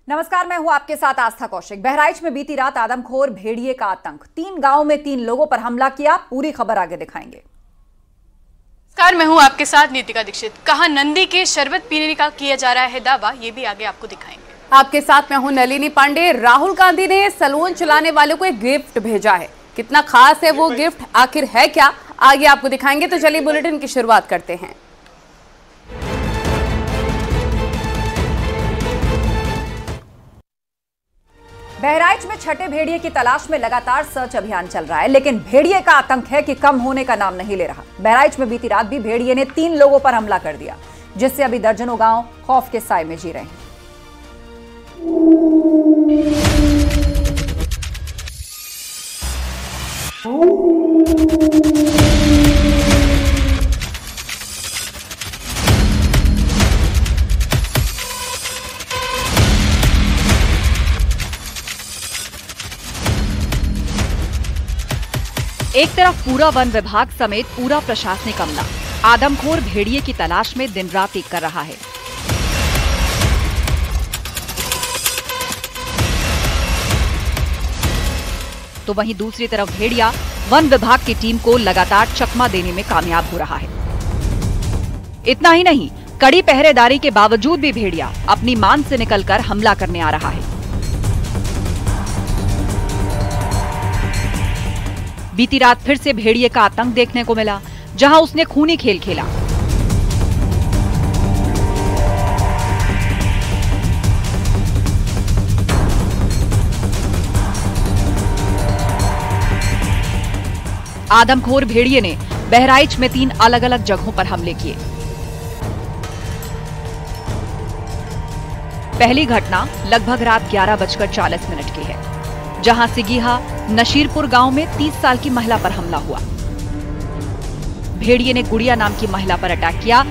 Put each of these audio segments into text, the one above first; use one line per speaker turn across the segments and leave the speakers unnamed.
नमस्कार, मैं हूं आपके साथ आस्था कौशिक। बहराइच में बीती रात आदमखोर भेड़िए का आतंक, 3 गांवों में 3 लोगों पर हमला किया। पूरी खबर आगे दिखाएंगे।
नमस्कार, मैं हूं आपके साथ नीतिका दीक्षित। कहा नंदी के शरबत पीने का किया जा रहा है दावा, ये भी आगे आपको दिखाएंगे।
आपके साथ मैं हूं नलिनी पांडे। राहुल गांधी ने सैलून चलाने वालों को एक गिफ्ट भेजा है। कितना खास है वो गिफ्ट, आखिर है क्या, आगे आपको दिखाएंगे। तो चलिए बुलेटिन की शुरुआत करते हैं।
बहराइच में छठे भेड़िए की तलाश में लगातार सर्च अभियान चल रहा है, लेकिन भेड़िए का आतंक है कि कम होने का नाम नहीं ले रहा। बहराइच में बीती रात भी भेड़िए ने 3 लोगों पर हमला कर दिया, जिससे अभी दर्जनों गांव खौफ के साए में जी रहे हैं।
एक तरफ पूरा वन विभाग समेत पूरा प्रशासनिक अमला आदमखोर भेड़िए की तलाश में दिन रात एक कर रहा है। तो वहीं दूसरी तरफ भेड़िया वन विभाग की टीम को लगातार चकमा देने में कामयाब हो रहा है। इतना ही नहीं, कड़ी पहरेदारी के बावजूद भी भेड़िया अपनी मान से निकलकर हमला करने आ रहा है। बीती रात फिर से भेड़िए का आतंक देखने को मिला, जहां उसने खूनी खेल खेला। आदमखोर भेड़िए ने बहराइच में 3 अलग अलग जगहों पर हमले किए। पहली घटना लगभग रात 11:40 की है, जहां सिगीहा नशीरपुर गांव में 30 साल की महिला पर हमला हुआ। भेड़िए ने गुड़िया नाम की महिला पर अटैक किया।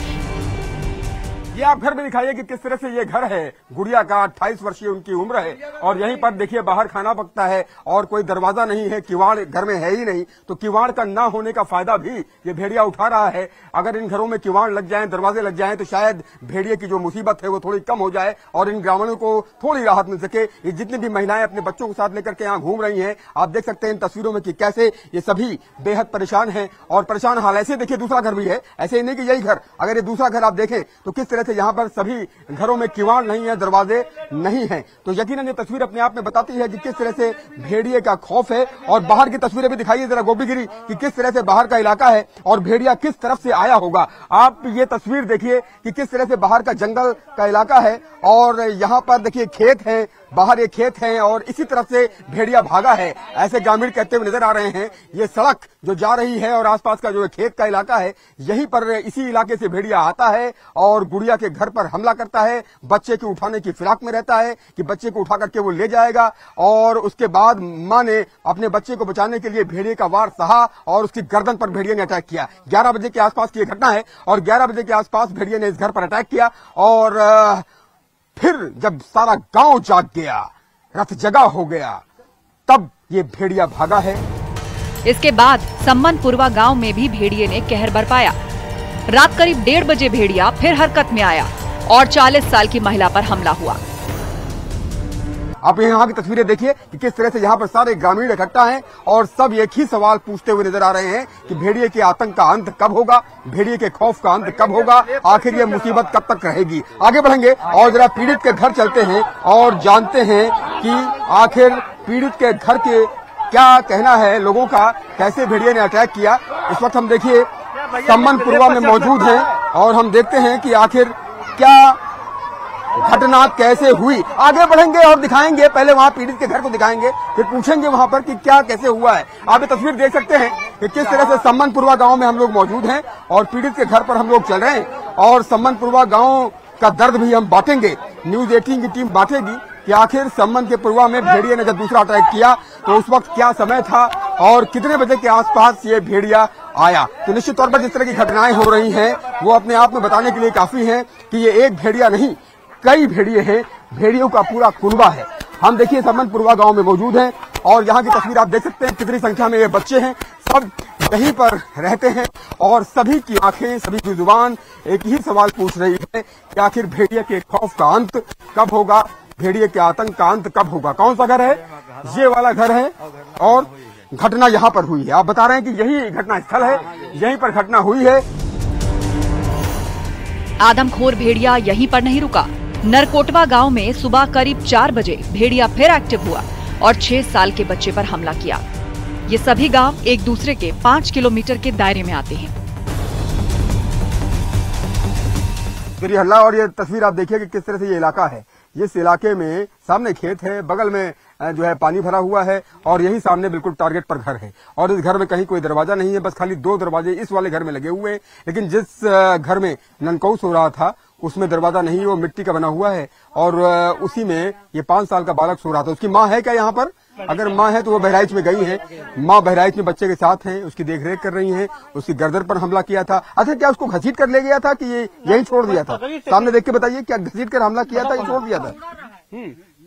ये आप घर में दिखाइए कि किस तरह से ये घर है गुड़िया का। 28 वर्षीय उनकी उम्र है और यहीं पर देखिए बाहर खाना पकता है और कोई दरवाजा नहीं है, किवाड़ घर में है ही नहीं। तो किवाड़ का ना होने का फायदा भी ये भेड़िया उठा रहा है। अगर इन घरों में किवाड़ लग जाएं, दरवाजे लग जाएं, तो शायद भेड़िए की जो मुसीबत है वो थोड़ी कम हो जाए और इन ग्रामीणों को थोड़ी राहत मिल सके। ये जितनी भी महिलाएं अपने बच्चों को साथ लेकर के यहाँ घूम रही हैं, आप देख सकते हैं इन तस्वीरों में कि कैसे ये सभी बेहद परेशान हैं और परेशान हाल। ऐसे देखिए दूसरा घर भी है, ऐसे नहीं कि यही घर, अगर ये दूसरा घर आप देखें तो किस तरह से यहाँ पर सभी घरों में किवाड़ नहीं है, दरवाजे नहीं हैं। तो यकीनन ये तस्वीर अपने आप में बताती है कि किस तरह से भेड़िए का खौफ है। और बाहर की तस्वीरें भी दिखाइए जरा गोपीगिरी कि किस तरह से बाहर का इलाका है और भेड़िया किस तरफ से आया होगा। आप ये तस्वीर देखिए कि किस तरह से बाहर का जंगल का इलाका है और यहाँ पर देखिए खेत है, बाहर एक खेत है और इसी तरफ से भेड़िया भागा है, ऐसे ग्रामीण कहते हुए नजर आ रहे हैं। ये सड़क जो जा रही है और आसपास का जो खेत का इलाका है, यहीं पर इसी इलाके से भेड़िया आता है और गुड़िया के घर पर हमला करता है। बच्चे को उठाने की फिराक में रहता है कि बच्चे को उठा करके वो ले जाएगा और उसके बाद मां ने अपने बच्चे को बचाने के लिए भेड़िए का वार सहा और उसकी गर्दन पर भेड़िए ने अटैक किया। 11 बजे के आसपास की घटना है और 11 बजे के आसपास भेड़िए ने इस घर पर अटैक किया और फिर जब सारा गांव जाग गया, रथ जगा हो गया, तब ये भेड़िया भागा है।
इसके बाद सम्मनपुरवा गांव में भी भेड़िए ने कहर बरपाया। रात करीब 1:30 बजे भेड़िया फिर हरकत में आया और 40 साल की महिला पर हमला हुआ।
आप यहाँ की तस्वीरें देखिए कि किस तरह से यहाँ पर सारे ग्रामीण इकट्ठा हैं और सब एक ही सवाल पूछते हुए नजर आ रहे हैं कि भेड़िए के आतंक का अंत कब होगा, भेड़िए के खौफ का अंत कब होगा, आखिर ये मुसीबत कब तक रहेगी। आगे बढ़ेंगे और जरा पीड़ित के घर चलते हैं और जानते हैं कि आखिर पीड़ित के घर के क्या कहना है लोगों का, कैसे भेड़िए ने अटैक किया। इस वक्त हम देखिए सम्मनपुरवा में मौजूद हैं और हम देखते हैं कि आखिर क्या घटना कैसे हुई। आगे बढ़ेंगे और दिखाएंगे, पहले वहां पीड़ित के घर को दिखाएंगे, फिर पूछेंगे वहां पर कि क्या कैसे हुआ है। आप ये तस्वीर देख सकते हैं कि किस तरह से सम्मनपुरवा गांव में हम लोग मौजूद हैं और पीड़ित के घर पर हम लोग चल रहे हैं और सम्मनपुरवा गांव का दर्द भी हम बांटेंगे। न्यूज 18 की टीम बांटेगी कि आखिर सम्मनपुरवा में भेड़िए ने जब दूसरा अटैक किया तो उस वक्त क्या समय था और कितने बजे के आसपास ये भेड़िया आया। तो निश्चित तौर पर जिस तरह की घटनाएं हो रही हैं वो अपने आप में बताने के लिए काफी है कि ये एक भेड़िया नहीं, कई भेड़िए हैं, भेड़ियों का पूरा कुनबा है। हम देखिए सम्मनपुरवा गांव में मौजूद हैं और यहाँ की तस्वीर आप देख सकते हैं कितनी संख्या में ये बच्चे हैं, सब यहीं पर रहते हैं और सभी की आंखें, सभी की जुबान एक ही सवाल पूछ रही है कि आखिर भेड़िए के खौफ का अंत कब होगा, भेड़िए के आतंक का अंत कब होगा। कौन सा घर है? ये वाला घर है और घटना यहाँ पर हुई है। आप बता रहे हैं कि यही घटना स्थल है, यहीं पर घटना हुई है।
आदमखोर भेड़िया यहीं पर नहीं रुका। नरकोटवा गांव में सुबह करीब 4 बजे भेड़िया फिर एक्टिव हुआ और 6 साल के बच्चे पर हमला किया। ये सभी गांव एक दूसरे के 5 किलोमीटर के दायरे में आते हैं।
हल्ला और ये तस्वीर आप देखिए कि किस तरह से ये इलाका है। इस इलाके में सामने खेत है, बगल में जो है पानी भरा हुआ है और यही सामने बिल्कुल टारगेट पर घर है और इस घर में कहीं कोई दरवाजा नहीं है, बस खाली 2 दरवाजे इस वाले घर में लगे हुए हैं। लेकिन जिस घर में ननकऊ सो रहा था उसमें दरवाजा नहीं है, वो मिट्टी का बना हुआ है और उसी में ये 5 साल का बालक सो रहा था। उसकी माँ है क्या यहाँ पर? अगर माँ है तो वो बहराइच में गई है। माँ बहराइच में बच्चे के साथ हैं, उसकी देखरेख कर रही हैं। उसकी गर्दन पर हमला किया था। अच्छा, क्या उसको घसीट कर ले गया था कि ये यहीं छोड़ दिया था? सामने देख के बताइए, क्या घसीट कर हमला किया था या छोड़ दिया था?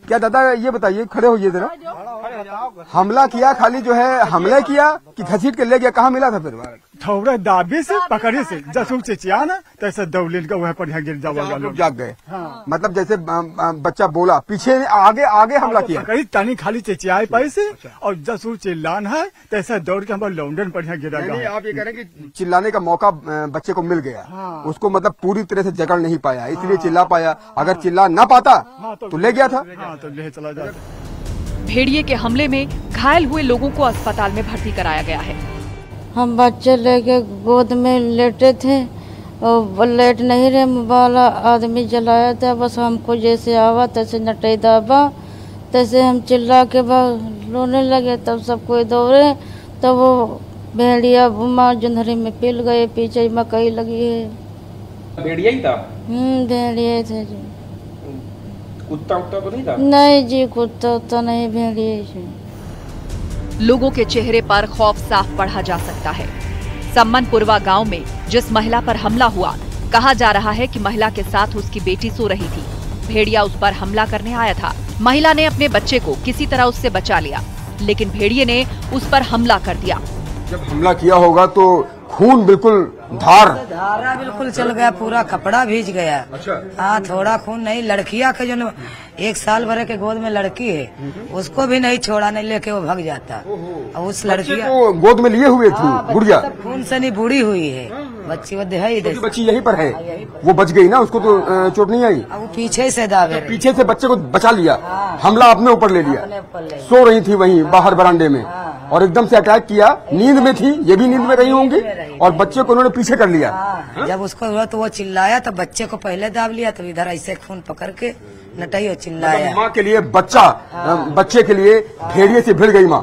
क्या दादा ये बताइए, खड़े होइए जरा। हमला किया, खाली जो है हमले किया कि घसीट के ले गया? कहाँ मिला था फिर?
थोड़ा दाबे से पकड़े से जैसे चिचिया ना तैसे दौड़े का वह पर गिर जाओ
जाग गए। मतलब जैसे बच्चा बोला पीछे आगे आगे हमला किया,
कहीं तनी खाली चिचियाए पाए से और जसूर चिल्लान है तैसे दौड़ के हमारे लौंडन पर गिरा गया।
आप ये कह रहे हैं कि चिल्लाने का मौका बच्चे को मिल गया। उसको मतलब पूरी तरह से जकड़ नहीं पाया, इसलिए चिल्ला पाया। अगर चिल्ला ना पाता तो ले गया था,
तो ले चला जाता।
भेड़िए के हमले में घायल हुए लोगों को अस्पताल में भर्ती कराया गया है।
हम बच्चे लेके गोद में लेटे थे और लेट नहीं रहे, वाला आदमी जलाया था। बस हमको जैसे आवा तैसे नटे दाबा, तैसे हम चिल्ला के रोने लगे। तब सब कोई दौड़े, तब वो भेड़िया माँ जुंधरी में पिल गए। पीछे मकई लगी है।
भेड़िया ही था?
भेड़िया थे जी।
कुत्ता उत्ता तो नहीं था?
नहीं जी, कुत्ता उत्ता नहीं, भेड़िया जी।
लोगों के चेहरे पर खौफ साफ पढ़ा जा सकता है। सम्मनपुरवा गांव में जिस महिला पर हमला हुआ, कहा जा रहा है कि महिला के साथ उसकी बेटी सो रही थी। भेड़िया उस पर हमला करने आया था। महिला ने अपने बच्चे को किसी तरह उससे बचा लिया, लेकिन भेड़िए ने उस पर हमला कर दिया।
जब हमला किया होगा तो खून बिल्कुल धारा
बिल्कुल चल गया, पूरा कपड़ा भीज गया।
अच्छा।
हाँ, थोड़ा खून नहीं। लड़किया के जो 1 साल भर के गोद में लड़की है उसको भी नहीं छोड़ा, नहीं लेके वो भाग जाता। और उस लड़की
को गोद में लिए हुए थी गुड़िया,
खून से नहीं बूढ़ी हुई है बच्ची। वो
बच्ची यहीं पर है, वो बच गई ना, उसको तो चोट नहीं आई।
वो पीछे से दावे,
पीछे से बच्चे को बचा लिया, हमला अपने ऊपर ले लिया। सो रही थी वहीं बाहर बरामदे में और एकदम से अटैक किया। नींद में थी, ये भी नींद में रही होंगी और बच्चे को उन्होंने पीछे कर लिया।
जब उसको हुआ तो वो चिल्लाया, तो बच्चे को पहले दाब लिया, तो इधर ऐसे खून पकड़ के नटाई और चिल्लाया।
माँ के लिए बच्चे के लिए भेड़िए से भिड़ गई माँ।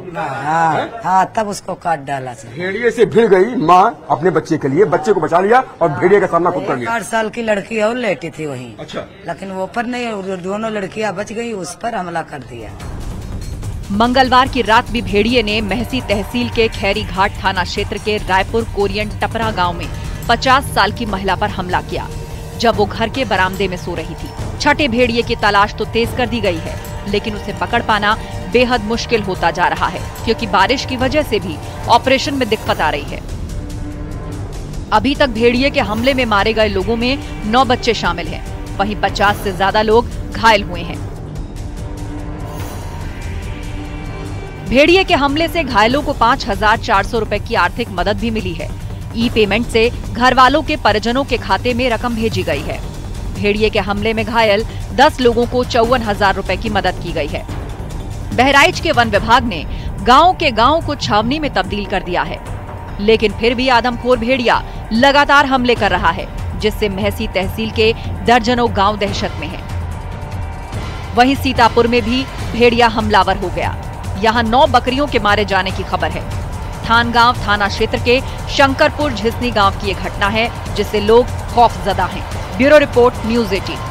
हाँ, तब उसको काट डाला।
भेड़िए से भिड़ गई माँ अपने बच्चे के लिए, बच्चे को बचा लिया और भेड़िए का सामना खुद कर लिया।
8 साल की लड़की और लेटी थी वहीं।
अच्छा।
लेकिन वो पर नहीं, दोनों लड़कियां बच गई, उस पर हमला कर दिया।
मंगलवार की रात भी भेड़िए ने महसी तहसील के खैरी घाट थाना क्षेत्र के रायपुर कोरियन टपरा गांव में 50 साल की महिला पर हमला किया, जब वो घर के बरामदे में सो रही थी। छठे भेड़िए की तलाश तो तेज कर दी गई है, लेकिन उसे पकड़ पाना बेहद मुश्किल होता जा रहा है, क्योंकि बारिश की वजह से भी ऑपरेशन में दिक्कत आ रही है। अभी तक भेड़िए के हमले में मारे गए लोगों में 9 बच्चे शामिल हैं, वहीं 50 से ज्यादा लोग घायल हुए हैं। भेड़िए के हमले से घायलों को 5,400 रुपए की आर्थिक मदद भी मिली है। ई पेमेंट से घर वालों के परिजनों के खाते में रकम भेजी गई है। भेड़िए के हमले में घायल 10 लोगों को 54,000 रुपए की मदद की गई है। बहराइच के वन विभाग ने गांव के गांव को छावनी में तब्दील कर दिया है, लेकिन फिर भी आदमखोर भेड़िया लगातार हमले कर रहा है, जिससे महसी तहसील के दर्जनों गांव दहशत में हैं। वहीं सीतापुर में भी भेड़िया हमलावर हो गया। यहाँ 9 बकरियों के मारे जाने की खबर है। थानगांव थाना क्षेत्र के शंकरपुर झिसनी गांव की ये घटना है, जिससे लोग खौफजदा हैं। Bureau report, news 18।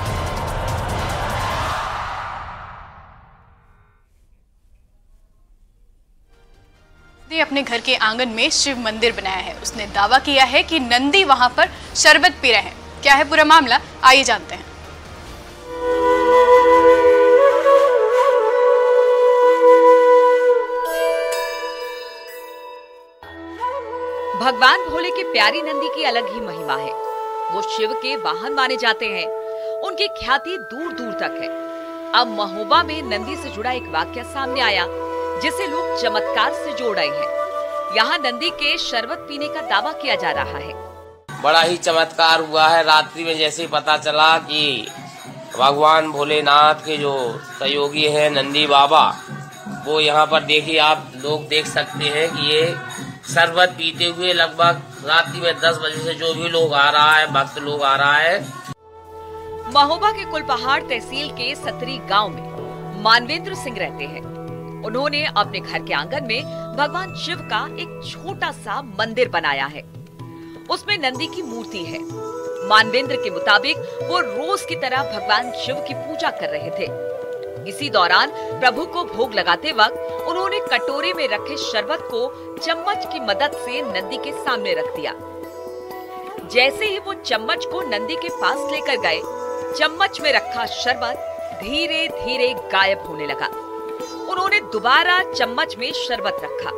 अपने घर के आंगन में शिव मंदिर बनाया है। उसने दावा किया है कि नंदी वहां पर शरबत पी रहे हैं। क्या है पूरा मामला, आइए जानते हैं।
भगवान भोले के प्यारी नंदी की अलग ही महिमा है। वो शिव के वाहन माने जाते हैं। उनकी ख्याति दूर दूर तक है। अब महोबा में नंदी से जुड़ा एक वाक्य सामने आया जिसे लोग चमत्कार से जोड़ रहे हैं। यहाँ नंदी के शरबत पीने का दावा किया जा रहा है।
बड़ा ही चमत्कार हुआ है। रात्रि में जैसे ही पता चला कि भगवान भोलेनाथ के जो सहयोगी हैं नंदी बाबा, वो यहाँ पर देखिए आप लोग देख सकते हैं कि ये शरबत पीते हुए लगभग रात्रि में 10 बजे से जो भी लोग आ रहा है, भक्त लोग आ रहा है।
महोबा के कुलपहाड़ तहसील के सतरी गांव में मानवेंद्र सिंह रहते हैं। उन्होंने अपने घर के आंगन में भगवान शिव का एक छोटा सा मंदिर बनाया है। उसमें नंदी की मूर्ति है। मानवेंद्र के मुताबिक वो रोज की तरह भगवान शिव की पूजा कर रहे थे। इसी दौरान प्रभु को भोग लगाते वक्त उन्होंने कटोरे में रखे शरबत को चम्मच की मदद से नंदी के सामने रख दिया। जैसे ही वो चम्मच को नंदी के पास लेकर गए, चम्मच में रखा शरबत धीरे धीरे गायब होने लगा। उन्होंने दोबारा चम्मच में शरबत रखा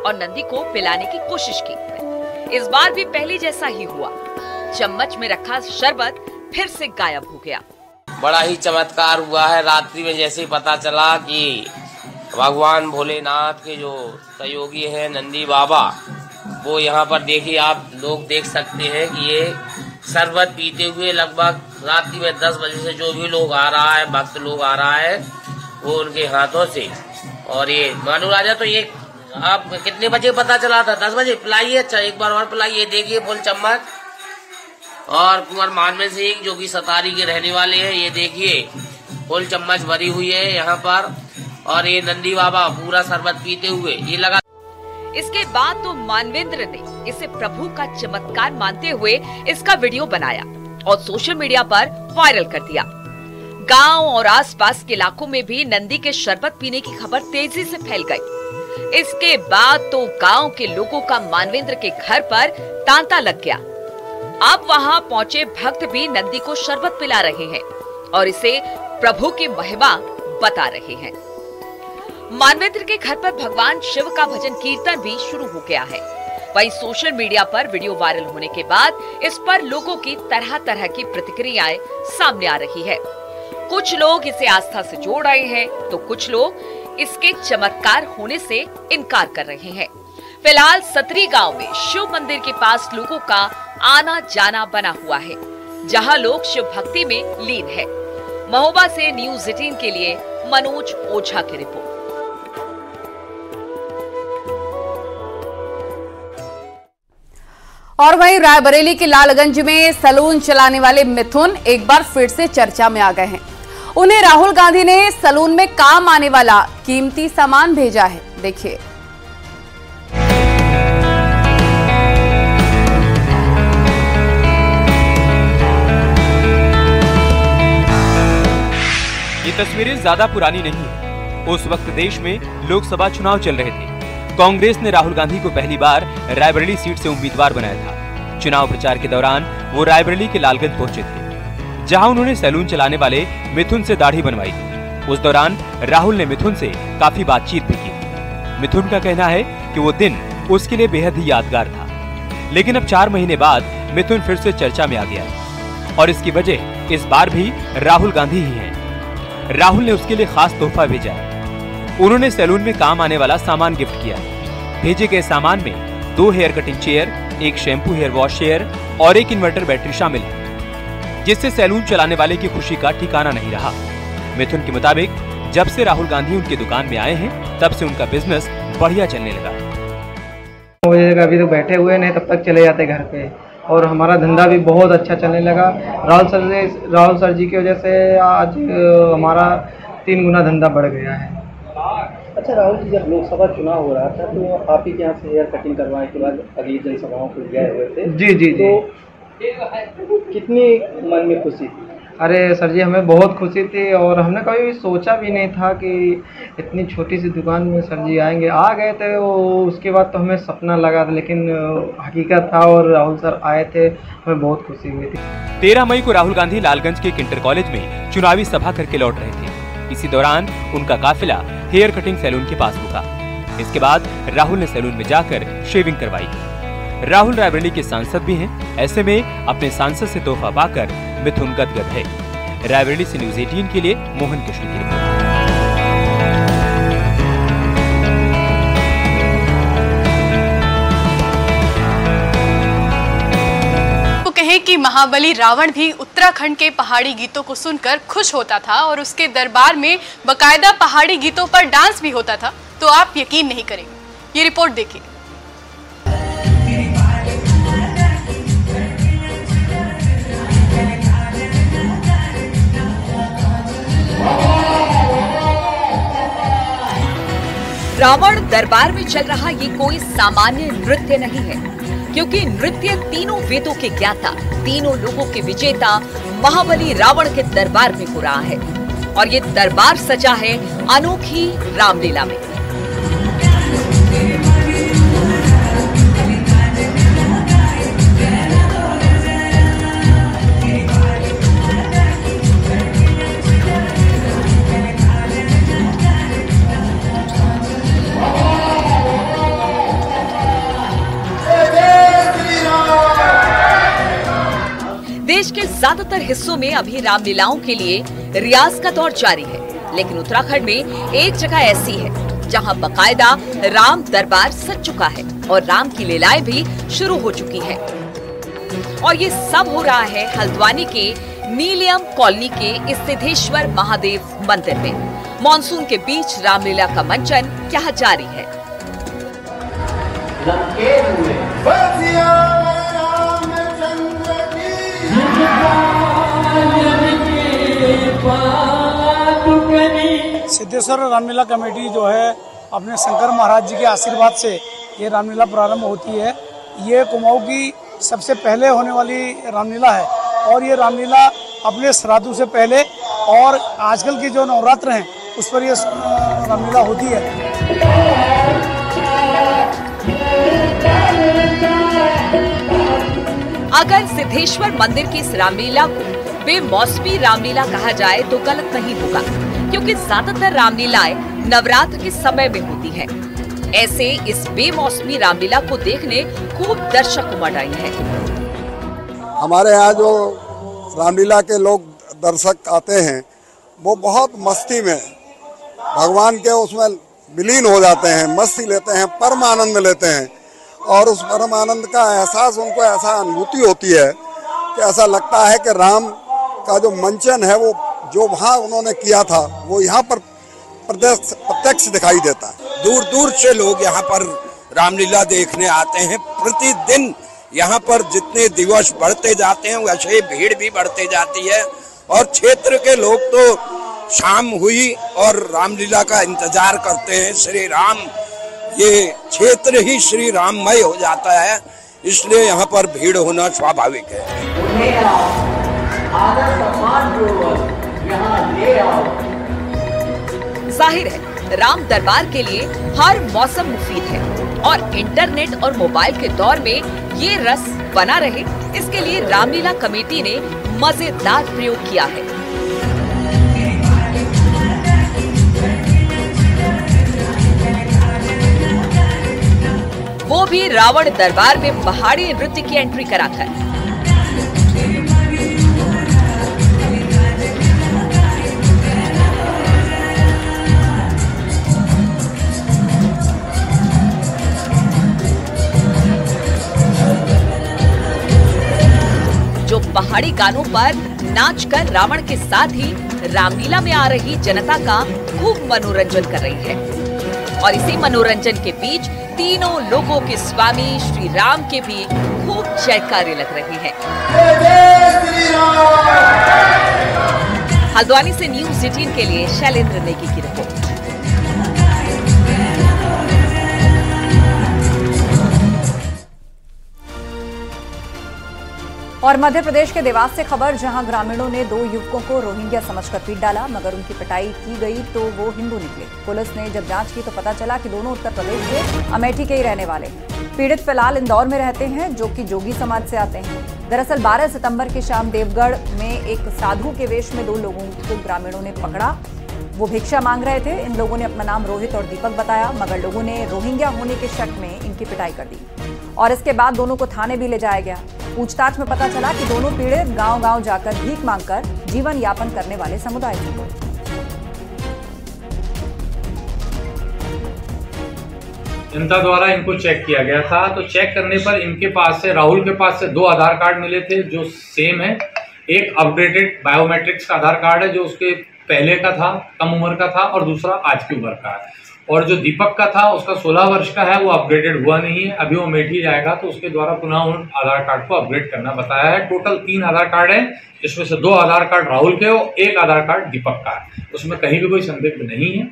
और नंदी को पिलाने की कोशिश की। इस बार भी पहले जैसा ही हुआ, चम्मच में रखा शरबत फिर से गायब हो गया।
बड़ा ही चमत्कार हुआ है। रात्रि में जैसे ही पता चला कि भगवान भोलेनाथ के जो सहयोगी हैं नंदी बाबा, वो यहाँ पर देखिए आप लोग देख सकते हैं कि ये शरबत पीते हुए लगभग रात्रि में 10 बजे से जो भी लोग आ रहा है, भक्त लोग आ रहा है, वो उनके हाथों से। और ये मानू राजा, तो ये आप कितने बजे पता चला था? 10 बजे। पिलाइए, अच्छा एक बार और पिलाइए। देखिए फुल चम्मच। और कुंवर मानवेंद्र सिंह जो कि सतारी के रहने वाले हैं, ये देखिए फुल चम्मच भरी हुई है यहाँ पर। और ये नंदी बाबा पूरा शरबत पीते हुए ये लगा।
इसके बाद तो मानवेंद्र ने इसे प्रभु का चमत्कार मानते हुए इसका वीडियो बनाया और सोशल मीडिया पर वायरल कर दिया। गांव और आसपास के इलाकों में भी नंदी के शरबत पीने की खबर तेजी से फैल गई। इसके बाद तो गांव के लोगों का मानवेंद्र के घर पर तांता लग गया। अब वहां पहुंचे भक्त भी नंदी को शरबत पिला रहे हैं और इसे प्रभु की महिमा बता रहे हैं। मानवेंद्र के घर पर भगवान शिव का भजन कीर्तन भी शुरू हो गया है। वहीं सोशल मीडिया पर वीडियो वायरल होने के बाद इस पर लोगों की तरह तरह की प्रतिक्रियाएं सामने आ रही है। कुछ लोग इसे आस्था से जोड़ रहे हैं तो कुछ लोग इसके चमत्कार होने से इनकार कर रहे हैं। फिलहाल सतरी गांव में शिव मंदिर के पास लोगों का आना जाना बना हुआ है, जहां लोग शिव भक्ति में लीन है। महोबा से न्यूज़ 18 के लिए मनोज ओझा की रिपोर्ट।
और वहीं रायबरेली के लालगंज में सैलून चलाने वाले मिथुन एक बार फिर से चर्चा में आ गए हैं। उन्हें राहुल गांधी ने सैलून में काम आने वाला कीमती सामान भेजा है। देखिए।
ये तस्वीरें ज्यादा पुरानी नहीं है। उस वक्त देश में लोकसभा चुनाव चल रहे थे। कांग्रेस ने राहुल गांधी को पहली बार रायबरेली सीट से उम्मीदवार बनाया था। चुनाव प्रचार के दौरान वो रायबरेली के लालगंज पहुंचे थे, जहां उन्होंने सैलून चलाने वाले मिथुन से दाढ़ी बनवाई थी। उस दौरान राहुल ने मिथुन से काफी बातचीत भी की। मिथुन का कहना है कि वो दिन उसके लिए बेहद ही यादगार था। लेकिन अब 4 महीने बाद मिथुन फिर से चर्चा में आ गया है और इसकी वजह इस बार भी राहुल गांधी ही है। राहुल ने उसके लिए खास तोहफा भेजा है। उन्होंने सैलून में काम आने वाला सामान गिफ्ट किया है। भेजे गए सामान में 2 hair cutting chair, 1 shampoo hair wash chair और 1 इन्वर्टर बैटरी शामिल है, जिससे सैलून चलाने वाले की खुशी का ठिकाना नहीं रहा। मिथुन के मुताबिक जब से राहुल गांधी उनकी दुकान में आए हैं, तब से उनका बिजनेस बढ़िया चलने लगा।
अभी तो बैठे हुए नहीं, तब तक चले जाते घर पे और हमारा धंधा भी बहुत अच्छा चलने लगा। राहुल सर जी की वजह से आज हमारा 3 गुना धंधा बढ़ गया है।
अच्छा राहुल जी, जब लोकसभा चुनाव हो रहा था तो आप ही के यहाँ से हेयर कटिंग करवाने के बाद अगली जनसभाओं को गए हुए थे। जी। तो कितनी मन में खुशी थी?
अरे सर जी, हमें बहुत खुशी थी और हमने कभी भी सोचा भी नहीं था कि इतनी छोटी सी दुकान में सर जी आएंगे। आ गए थे उसके बाद तो हमें सपना लगा था, लेकिन हकीकत था और राहुल सर आए थे, हमें बहुत खुशी हुई थी।
13 मई को राहुल गांधी लालगंज के इंटर कॉलेज में चुनावी सभा करके लौट रहे थे। इसी दौरान उनका काफिला हेयर कटिंग सैलून के पास रुका। इसके बाद राहुल ने सैलून में जाकर शेविंग करवाई। राहुल रायबरेली के सांसद भी हैं। ऐसे में अपने सांसद से तोहफा पाकर मिथुन गदगद है। रायबरेली से न्यूज 18 के लिए मोहन कृष्ण की रिपोर्ट।
कहें कि महाबली रावण भी उत्तराखंड के पहाड़ी गीतों को सुनकर खुश होता था और उसके दरबार में बकायदा पहाड़ी गीतों पर डांस भी होता था, तो आप यकीन नहीं करेंगे। ये रिपोर्ट देखिए।
रावण दरबार में चल रहा ये कोई सामान्य नृत्य नहीं है, क्योंकि नृत्य तीनों वेदों के ज्ञाता, तीनों लोगों के विजेता महाबली रावण के दरबार में हो रहा है। और ये दरबार सजा है अनोखी रामलीला में। देश के ज्यादातर हिस्सों में अभी रामलीलाओं के लिए रियाज का दौर जारी है, लेकिन उत्तराखंड में एक जगह ऐसी है जहां बकायदा राम दरबार सज चुका है और राम की लीलाएं भी शुरू हो चुकी है। और ये सब हो रहा है हल्द्वानी के नीलियम कॉलोनी के इस सिद्धेश्वर महादेव मंदिर में। मॉनसून के बीच रामलीला का मंचन क्या जारी है।
सिद्धेश्वर रामलीला कमेटी जो है अपने शंकर महाराज जी के आशीर्वाद से ये रामलीला प्रारंभ होती है। ये कुमाऊं की सबसे पहले होने वाली रामलीला है और ये रामलीला अपने श्राद्धों से पहले और आजकल की जो नवरात्र हैं उस पर ये रामलीला होती है।
अगर सिद्धेश्वर मंदिर की इस रामलीला को बेमौसमी रामलीला कहा जाए तो गलत नहीं होगा, क्योंकि ज्यादातर रामलीलाएं नवरात्र के समय में होती हैं। ऐसे इस बेमौसमी रामलीला को देखने खूब दर्शक उमड़ रहे हैं।
हमारे यहाँ जो रामलीला के लोग दर्शक आते हैं वो बहुत मस्ती में भगवान के उसमें विलीन हो जाते हैं, मस्ती लेते हैं, परम आनंद लेते हैं और उस परम आनंद का एहसास उनको ऐसा अनुभूति होती है कि ऐसा लगता है कि राम का जो मंचन है वो जो वहाँ उन्होंने किया था वो यहाँ पर प्रत्यक्ष दिखाई देता है।
दूर दूर से लोग यहाँ पर रामलीला देखने आते हैं। प्रतिदिन यहाँ पर जितने दिवस बढ़ते जाते हैं वैसे ही भीड़ भी बढ़ती जाती है और क्षेत्र के लोग तो शाम हुई और रामलीला का इंतजार करते हैं। श्री राम, ये क्षेत्र ही श्री राममय हो जाता है, इसलिए यहाँ पर भीड़ होना स्वाभाविक है।
जाहिर है राम दरबार के लिए हर मौसम मुफीद है और इंटरनेट और मोबाइल के दौर में ये रस बना रहे, इसके लिए रामलीला कमेटी ने मजेदार प्रयोग किया है। वो भी रावण दरबार में पहाड़ी नृत्य की एंट्री कराकर। जो पहाड़ी गानों पर नाचकर रावण के साथ ही रामलीला में आ रही जनता का खूब मनोरंजन कर रही है। और इसी मनोरंजन के बीच तीनों लोगों के स्वामी श्री राम के भी खूब जयकारे लग रहे हैं। हल्द्वानी से न्यूज 18 के लिए शैलेंद्र नेगी की रिपोर्ट।
और मध्य प्रदेश के देवास से खबर, जहां ग्रामीणों ने 2 युवकों को रोहिंग्या समझकर पीट डाला, मगर उनकी पिटाई की गई तो वो हिंदू निकले। पुलिस ने जब जांच की तो पता चला कि दोनों उत्तर प्रदेश के अमेठी के ही रहने वाले हैं। पीड़ित फिलहाल इंदौर में रहते हैं, जो कि जोगी समाज से आते हैं। दरअसल 12 सितंबर की शाम देवगढ़ में एक साधु के वेश में 2 लोगों को ग्रामीणों ने पकड़ा। वो भिक्षा मांग रहे थे। इन लोगों ने अपना नाम रोहित और दीपक बताया, मगर लोगों ने रोहिंग्या होने के शक में इनकी पिटाई कर दी और इसके बाद दोनों को थाने भी ले जाया गया। पूछताछ में पता चला कि दोनों पीड़ित गांव-गांव जाकर भीख मांगकर जीवन यापन करने वाले समुदाय को।
जनता द्वारा इनको चेक किया गया था, तो चेक करने पर इनके पास से, राहुल के पास से 2 आधार कार्ड मिले थे जो सेम है। एक अपडेटेड बायोमेट्रिक्स का आधार कार्ड है जो उसके पहले का था, कम उम्र का था, और दूसरा आज की उम्र का है। और जो दीपक का था उसका 16 वर्ष का है, वो अपडेटेड हुआ नहीं है, अभी वो अमेठी जाएगा तो उसके द्वारा पुनः उन आधार कार्ड को अपग्रेड करना बताया है। टोटल 3 आधार कार्ड है, जिसमें से 2 आधार कार्ड राहुल के और 1 आधार कार्ड दीपक का है। उसमें कहीं भी कोई संदिग्ध नहीं है।